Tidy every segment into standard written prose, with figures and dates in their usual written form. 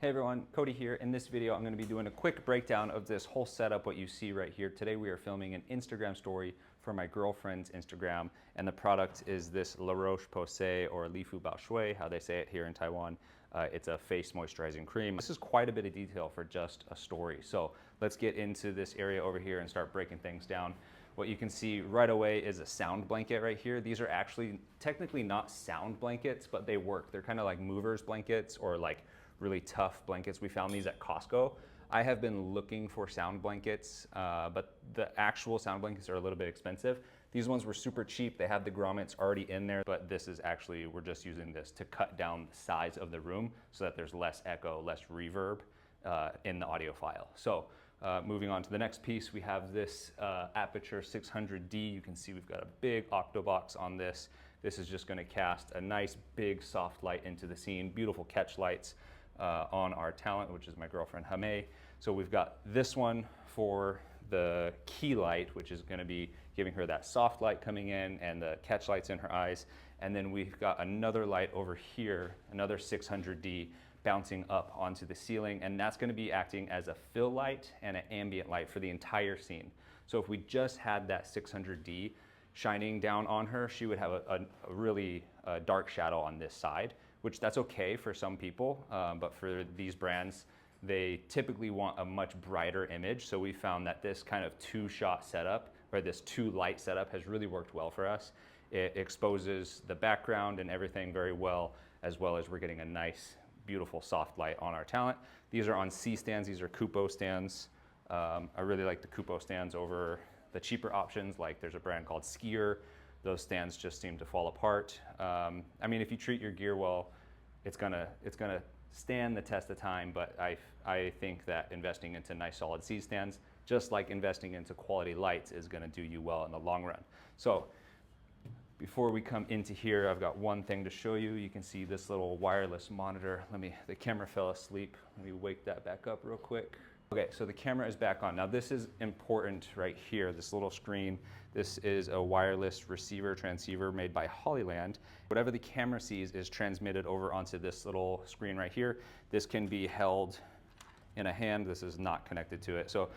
Hey everyone, Cody here. In this video, I'm going to be doing a quick breakdown of this whole setup, what you see right here. Today we are filming an Instagram story for my girlfriend's Instagram, and the product is this Roche-Posay or Leofoto, how they say it here in Taiwan. It's a face moisturizing cream. This is quite a bit of detail for just a story. So let's get into this area over here and start breaking things down. What you can see right away is a sound blanket right here. These are actually technically not sound blankets, but they work. They're kind of like movers blankets or like really tough blankets. We found these at Costco. I have been looking for sound blankets, but the actual sound blankets are a little bit expensive. These ones were super cheap. They had the grommets already in there, but this is actually, we're just using this to cut down the size of the room so that there's less echo, less reverb in the audio file. So moving on to the next piece, we have this Aperture 600D. You can see we've got a big octobox on this. This is just gonna cast a nice big soft light into the scene, beautiful catch lights on our talent, which is my girlfriend Hame. So we've got this one for the key light, which is going to be giving her that soft light coming in and the catch lights in her eyes. And then we've got another light over here, another 600D bouncing up onto the ceiling, and that's going to be acting as a fill light and an ambient light for the entire scene. So if we just had that 600D shining down on her, she would have a really dark shadow on this side, which that's okay for some people, but for these brands, they typically want a much brighter image. So we found that this kind of two-shot setup, or this two-light setup, has really worked well for us. It exposes the background and everything very well as we're getting a nice, beautiful soft light on our talent. These are on C-stands, these are Kupo stands. I really like the Kupo stands over the cheaper options, like there's a brand called Skier. Those stands just seem to fall apart. I mean, if you treat your gear well, it's gonna stand the test of time, but I think that investing into nice solid C stands, just like investing into quality lights, is gonna do you well in the long run. So before we come into here, I've got one thing to show you. You can see this little wireless monitor. The camera fell asleep. Let me wake that back up real quick. Okay, so the camera is back on. Now this is important right here, this little screen. This is a wireless receiver transceiver made by Hollyland. Whatever the camera sees is transmitted over onto this little screen right here. This can be held in a hand. This is not connected to it. So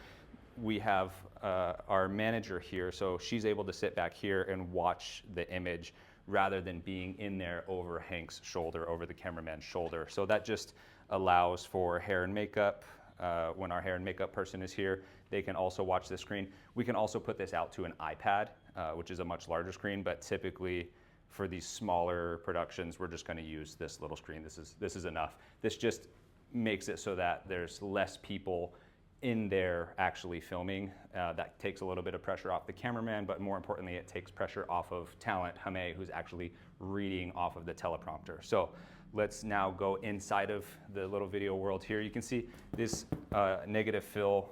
we have our manager here, so she's able to sit back here and watch the image rather than being in there over Hank's shoulder, over the cameraman's shoulder. So that just allows for hair and makeup. When our hair and makeup person is here, they can also watch the screen. We can also put this out to an iPad, which is a much larger screen, but typically for these smaller productions, we're just gonna use this little screen. This is enough. This just makes it so that there's less people in there actually filming. That takes a little bit of pressure off the cameraman, but more importantly, it takes pressure off of talent Hame, who's actually reading off of the teleprompter. So let's now go inside of the little video world here. You can see this negative fill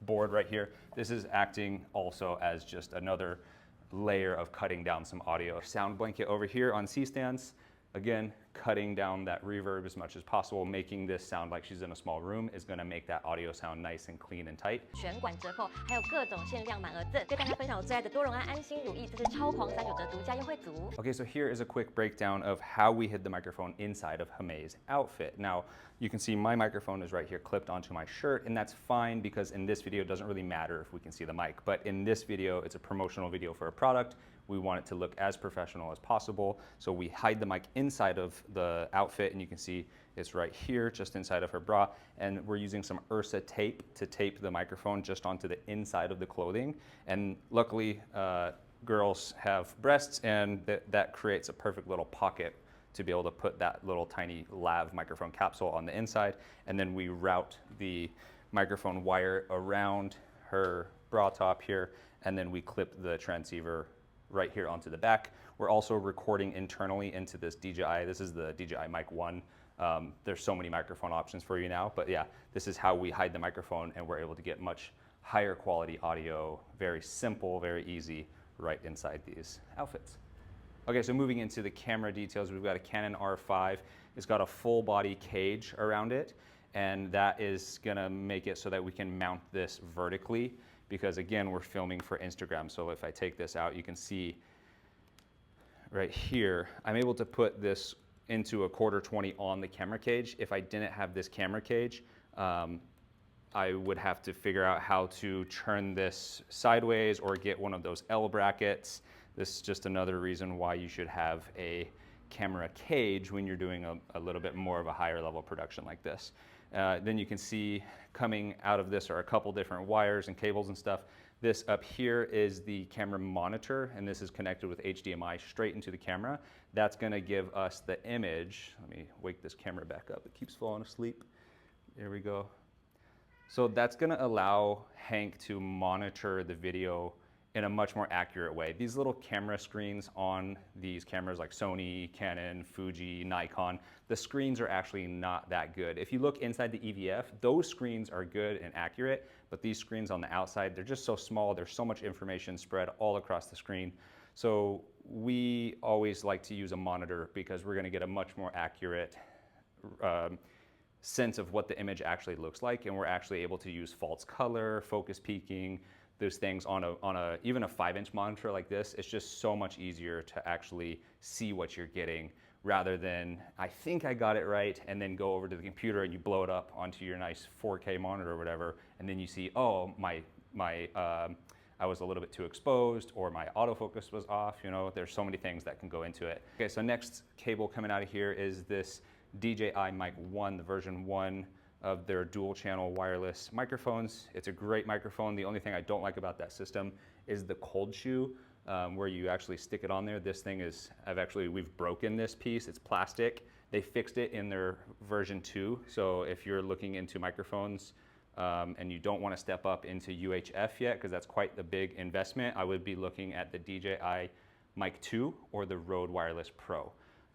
board right here. This is acting also as just another layer of cutting down some audio. Sound blanket over here on C-stands. Again, cutting down that reverb as much as possible, making this sound like she's in a small room is going to make that audio sound nice and clean and tight. 全馆折扣，还有各种限量满额赠，跟大家分享我最爱的多荣安安心如意，这是超狂39折独家优惠组。Okay, so here is a quick breakdown of how we hid the microphone inside of Hame's outfit. Now, you can see my microphone is right here clipped onto my shirt, and that's fine because in this video it doesn't really matter if we can see the mic. But in this video, it's a promotional video for a product. We want it to look as professional as possible. So we hide the mic inside of the outfit, and you can see it's right here, just inside of her bra. And we're using some Ursa tape to tape the microphone just onto the inside of the clothing. And luckily, girls have breasts, and that creates a perfect little pocket to be able to put that little tiny lav microphone capsule on the inside. And then we route the microphone wire around her bra top here, and then we clip the transceiver right here onto the back. We're also recording internally into this DJI. This is the DJI Mic 1. There's so many microphone options for you now, but yeah, this is how we hide the microphone, and we're able to get much higher quality audio, very simple, very easy, right inside these outfits. Okay, so moving into the camera details, we've got a Canon R5. It's got a full body cage around it, and that is gonna make it so that we can mount this vertically, because again, we're filming for Instagram. So if I take this out, you can see right here, I'm able to put this into a 1/4 on the camera cage. If I didn't have this camera cage, I would have to figure out how to turn this sideways or get one of those L brackets. This is just another reason why you should have a camera cage when you're doing a little bit more of a higher level production like this. Then you can see coming out of this are a couple different wires and cables and stuff. This up here is the camera monitor, and this is connected with HDMI straight into the camera. That's gonna give us the image. Let me wake this camera back up. It keeps falling asleep. There we go. So that's gonna allow Hank to monitor the video in a much more accurate way. These little camera screens on these cameras like Sony, Canon, Fuji, Nikon, the screens are actually not that good. If you look inside the EVF, those screens are good and accurate, but these screens on the outside, they're just so small, there's so much information spread all across the screen. So we always like to use a monitor because we're gonna get a much more accurate sense of what the image actually looks like, and we're actually able to use false color, focus peaking, those things on even a 5-inch monitor like this. It's just so much easier to actually see what you're getting rather than, I think I got it right, and then go over to the computer and you blow it up onto your nice 4K monitor or whatever, and then you see, oh, I was a little bit too exposed, or my autofocus was off. You know, there's so many things that can go into it. Okay, so next cable coming out of here is this DJI Mic 1, the version 1 of their dual channel wireless microphones. It's a great microphone. The only thing I don't like about that system is the cold shoe, where you actually stick it on there. This thing is, we've broken this piece. It's plastic. They fixed it in their version 2. So if you're looking into microphones and you don't want to step up into UHF yet, because that's quite the big investment, I would be looking at the DJI Mic 2 or the Rode Wireless Pro.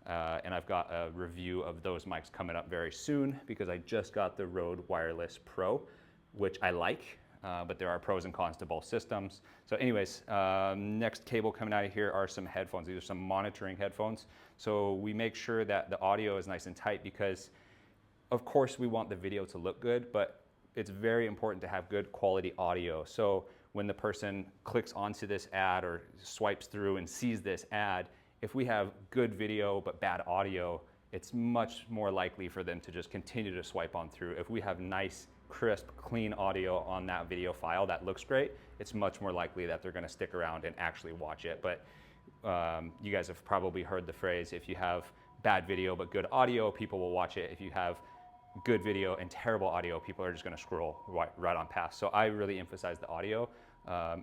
And I've got a review of those mics coming up very soon because I just got the Rode Wireless Pro, which I like, but there are pros and cons to both systems. So anyways, next cable coming out of here are some headphones. These are some monitoring headphones. So we make sure that the audio is nice and tight because, of course, we want the video to look good, but it's very important to have good quality audio. So when the person clicks onto this ad or swipes through and sees this ad, if we have good video but bad audio, it's much more likely for them to just continue to swipe on through. If we have nice, crisp, clean audio on that video file that looks great, it's much more likely that they're gonna stick around and actually watch it. But you guys have probably heard the phrase, if you have bad video but good audio, people will watch it. If you have good video and terrible audio, people are just gonna scroll right on past. So I really emphasize the audio.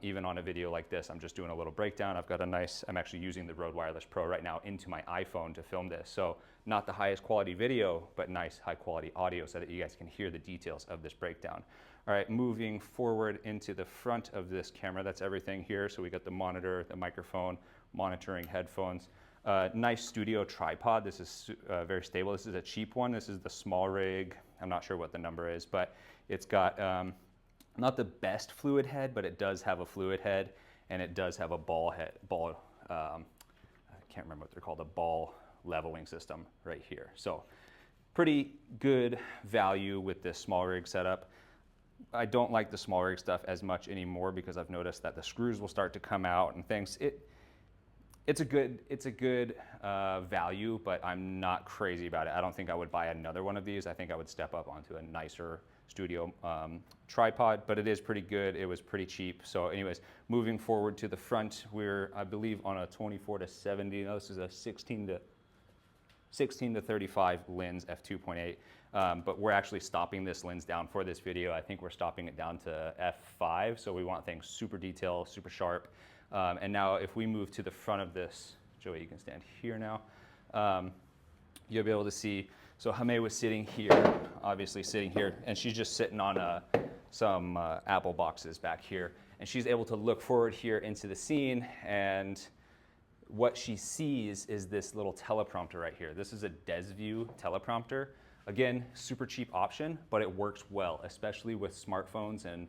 Even on a video like this, I'm just doing a little breakdown. I'm actually using the Rode Wireless Pro right now into my iPhone to film this. So not the highest quality video, but nice high quality audio so that you guys can hear the details of this breakdown. All right, moving forward into the front of this camera, that's everything here. So we got the monitor, the microphone, monitoring headphones. Nice studio tripod. This is very stable. This is a cheap one. This is the small rig. I'm not sure what the number is, but it's got not the best fluid head, but it does have a fluid head, and it does have a I can't remember what they're called, a ball leveling system right here. So pretty good value with this small rig setup. I don't like the small rig stuff as much anymore because I've noticed that the screws will start to come out and things. It's a good value, but I'm not crazy about it. I don't think I would buy another one of these. I think I would step up onto a nicer studio tripod, but it is pretty good. It was pretty cheap. So anyways, moving forward to the front, we're, I believe, on a 24-70. No, this is a 16 to 35 lens f2.8, but we're actually stopping this lens down for this video. I think we're stopping it down to f5, so we want things super detailed, super sharp. And now if we move to the front of this, Joey, you can stand here now. You'll be able to see, so Hame was sitting here, obviously sitting here, and she's just sitting on some Apple boxes back here. And she's able to look forward here into the scene, and what she sees is this little teleprompter right here. This is a DesView teleprompter. Again, super cheap option, but it works well, especially with smartphones and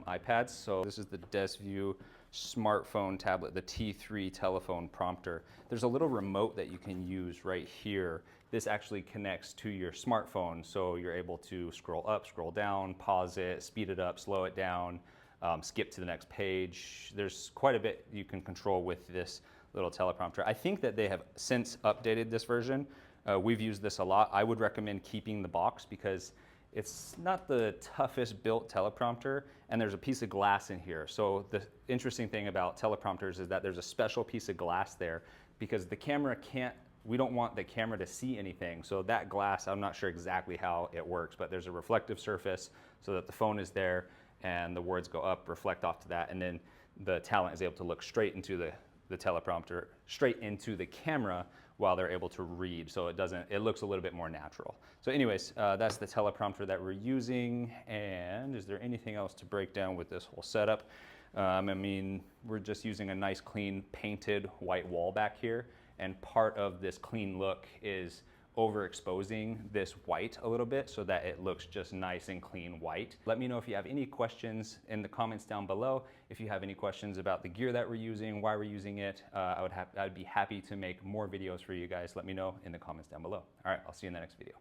iPads. So this is the DesView smartphone tablet, the T3 telephone prompter. There's a little remote that you can use right here. This actually connects to your smartphone, so you're able to scroll up, scroll down, pause it, speed it up, slow it down, skip to the next page. There's quite a bit you can control with this little teleprompter. I think that they have since updated this version. We've used this a lot. I would recommend keeping the box because it's not the toughest built teleprompter, and there's a piece of glass in here. So the interesting thing about teleprompters is that there's a special piece of glass there because the camera can't, we don't want the camera to see anything. So that glass, I'm not sure exactly how it works, but there's a reflective surface so that the phone is there and the words go up, reflect off to that, and then the talent is able to look straight into the teleprompter, straight into the camera while they're able to read. So it looks a little bit more natural. So anyways, that's the teleprompter that we're using. And is there anything else to break down with this whole setup? I mean, we're just using a nice clean painted white wall back here. And part of this clean look is overexposing this white a little bit so that it looks just nice and clean white. Let me know if you have any questions in the comments down below. If you have any questions about the gear that we're using, why we're using it, I'd be happy to make more videos for you guys. Let me know in the comments down below. All right, I'll see you in the next video.